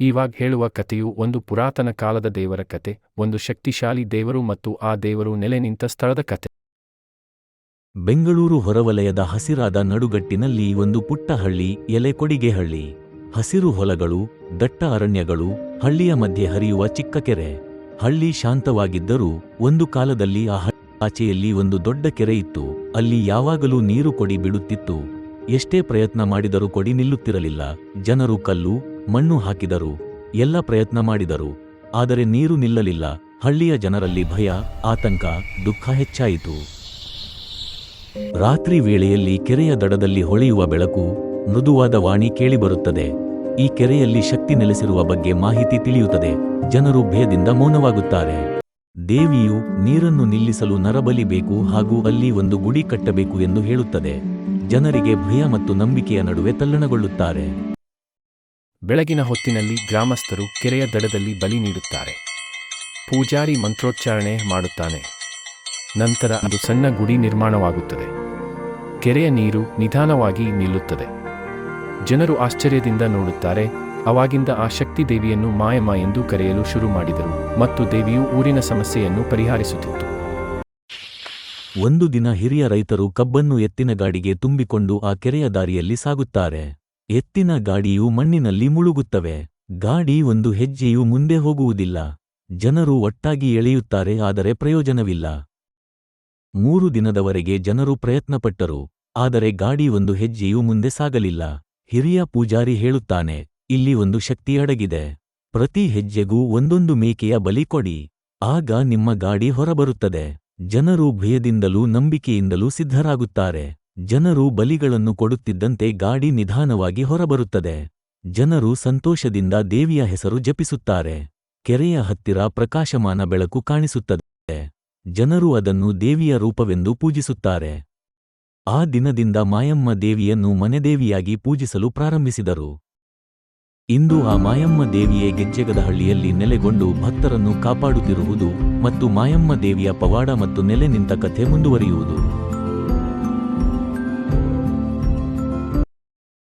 ಇವಾಗ ಹೇಳುವ ಕಥೆಯು ಒಂದು ಪುರಾತನ ಕಾಲದ ದೇವರ ಕತೆ, ಒಂದು ಶಕ್ತಿಶಾಲಿ ದೇವರು ಮತ್ತು ಆ ದೇವರು ನೆಲೆ ನಿಂತ ಸ್ಥಳದ ಕತೆ. ಬೆಂಗಳೂರು ಹೊರವಲಯದ ಹಸಿರಾದ ನಡುಗಟ್ಟಿನಲ್ಲಿ ಒಂದು ಪುಟ್ಟ ಹಳ್ಳಿ, ಎಲೆಕೊಡಿಗೆಹಳ್ಳಿ. ಹಸಿರು ಹೊಲಗಳು, ದಟ್ಟ ಅರಣ್ಯಗಳು, ಹಳ್ಳಿಯ ಮಧ್ಯೆ ಹರಿಯುವ ಚಿಕ್ಕ ಕೆರೆ. ಹಳ್ಳಿ ಶಾಂತವಾಗಿದ್ದರೂ ಒಂದು ಕಾಲದಲ್ಲಿ ಆ ಆಚೆಯಲ್ಲಿ ಒಂದು ದೊಡ್ಡ ಕೆರೆ ಇತ್ತು. ಅಲ್ಲಿ ಯಾವಾಗಲೂ ನೀರು ಕೊಡಿ ಬಿಡುತ್ತಿತ್ತು. ಎಷ್ಟೇ ಪ್ರಯತ್ನ ಮಾಡಿದರೂ ಕೊಡಿ ನಿಲ್ಲುತ್ತಿರಲಿಲ್ಲ. ಜನರು ಕಲ್ಲು, ಮಣ್ಣು ಹಾಕಿದರು, ಎಲ್ಲ ಪ್ರಯತ್ನ ಮಾಡಿದರು, ಆದರೆ ನೀರು ನಿಲ್ಲಲಿಲ್ಲ. ಹಳ್ಳಿಯ ಜನರಲ್ಲಿ ಭಯ, ಆತಂಕ, ದುಃಖ ಹೆಚ್ಚಾಯಿತು. ರಾತ್ರಿ ವೇಳೆಯಲ್ಲಿ ಕೆರೆಯ ದಡದಲ್ಲಿ ಹೊಳೆಯುವ ಬೆಳಕು, ಮೃದುವಾದ ವಾಣಿ ಕೇಳಿಬರುತ್ತದೆ. ಈ ಕೆರೆಯಲ್ಲಿ ಶಕ್ತಿ ನೆಲೆಸಿರುವ ಬಗ್ಗೆ ಮಾಹಿತಿ ತಿಳಿಯುತ್ತದೆ. ಜನರು ಭಯದಿಂದ ಮೌನವಾಗುತ್ತಾರೆ. ದೇವಿಯು ನೀರನ್ನು ನಿಲ್ಲಿಸಲು ನರಬಲಿ ಬೇಕು ಹಾಗೂ ಅಲ್ಲಿ ಒಂದು ಗುಡಿ ಕಟ್ಟಬೇಕು ಎಂದು ಹೇಳುತ್ತದೆ. ಜನರಿಗೆ ಭಯ ಮತ್ತು ನಂಬಿಕೆಯ ನಡುವೆ ತಲ್ಲಣಗೊಳ್ಳುತ್ತಾರೆ. ಬೆಳಗಿನ ಹೊತ್ತಿನಲ್ಲಿ ಗ್ರಾಮಸ್ಥರು ಕೆರೆಯ ದಡದಲ್ಲಿ ಬಲಿ ನೀಡುತ್ತಾರೆ. ಪೂಜಾರಿ ಮಂತ್ರೋಚ್ಚಾರಣೆ ಮಾಡುತ್ತಾನೆ. ನಂತರ ಒಂದು ಸಣ್ಣ ಗುಡಿ ನಿರ್ಮಾಣವಾಗುತ್ತದೆ. ಕೆರೆಯ ನೀರು ನಿಧಾನವಾಗಿ ನಿಲ್ಲುತ್ತದೆ. ಜನರು ಆಶ್ಚರ್ಯದಿಂದ ನೋಡುತ್ತಾರೆ. ಅವಾಗಿಂದ ಆ ಶಕ್ತಿ ದೇವಿಯನ್ನು ಮಾಯಮ್ಮ ಎಂದು ಕರೆಯಲು ಶುರು ಮಾಡಿದರು ಮತ್ತು ದೇವಿಯು ಊರಿನ ಸಮಸ್ಯೆಯನ್ನು ಪರಿಹರಿಸುತ್ತಿತ್ತು. ಒಂದು ದಿನ ಹಿರಿಯ ರೈತರು ಕಬ್ಬನ್ನು ಎತ್ತಿನ ಗಾಡಿಗೆ ತುಂಬಿಕೊಂಡು ಆ ಕೆರೆಯ ದಾರಿಯಲ್ಲಿ ಸಾಗುತ್ತಾರೆ. ಎತ್ತಿನ ಗಾಡಿಯು ಮಣ್ಣಿನಲ್ಲಿ ಮುಳುಗುತ್ತವೆ. ಗಾಡಿ ಒಂದು ಹೆಜ್ಜೆಯೂ ಮುಂದೆ ಹೋಗುವುದಿಲ್ಲ. ಜನರು ಒಟ್ಟಾಗಿ ಎಳೆಯುತ್ತಾರೆ, ಆದರೆ ಪ್ರಯೋಜನವಿಲ್ಲ. 3 ದಿನದವರೆಗೆ ಜನರು ಪ್ರಯತ್ನಪಟ್ಟರು, ಆದರೆ ಗಾಡಿ ಒಂದು ಹೆಜ್ಜೆಯೂ ಮುಂದೆ ಸಾಗಲಿಲ್ಲ. ಹಿರಿಯ ಪೂಜಾರಿ ಹೇಳುತ್ತಾನೆ, ಇಲ್ಲಿ ಒಂದು ಶಕ್ತಿ ಅಡಗಿದೆ. ಪ್ರತಿ ಹೆಜ್ಜೆಗೂ ಒಂದೊಂದು ಮೇಕೆಯ ಬಲಿ ಕೊಡಿ, ಆಗ ನಿಮ್ಮ ಗಾಡಿ ಹೊರಬರುತ್ತದೆ. ಜನರು ಭಯದಿಂದಲೂ ನಂಬಿಕೆಯಿಂದಲೂ ಸಿದ್ಧರಾಗುತ್ತಾರೆ. ಜನರು ಬಲಿಗಳನ್ನು ಕೊಡುತ್ತಿದ್ದಂತೆ ಗಾಡಿ ನಿಧಾನವಾಗಿ ಹೊರಬರುತ್ತದೆ. ಜನರು ಸಂತೋಷದಿಂದ ದೇವಿಯ ಹೆಸರು ಜಪಿಸುತ್ತಾರೆ. ಕೆರೆಯ ಹತ್ತಿರ ಪ್ರಕಾಶಮಾನ ಬೆಳಕು ಕಾಣಿಸುತ್ತದೆ. ಜನರು ಅದನ್ನು ದೇವಿಯ ರೂಪವೆಂದು ಪೂಜಿಸುತ್ತಾರೆ. ಆ ದಿನದಿಂದ ಮಾಯಮ್ಮ ದೇವಿಯನ್ನು ಮನೆದೇವಿಯಾಗಿ ಪೂಜಿಸಲು ಪ್ರಾರಂಭಿಸಿದರು. ಇಂದು ಆ ಮಾಯಮ್ಮ ದೇವಿಯೇ ಗೆಜ್ಜೆಗದಹಳ್ಳಿಯಲ್ಲಿ ನೆಲೆಗೊಂಡು ಭಕ್ತರನ್ನು ಕಾಪಾಡುತ್ತಿರುವುದು ಮತ್ತು ಮಾಯಮ್ಮ ದೇವಿಯ ಪವಾಡ ಮತ್ತು ನೆಲೆ ನಿಂತ ಕಥೆ ಮುಂದುವರಿಯುವುದು.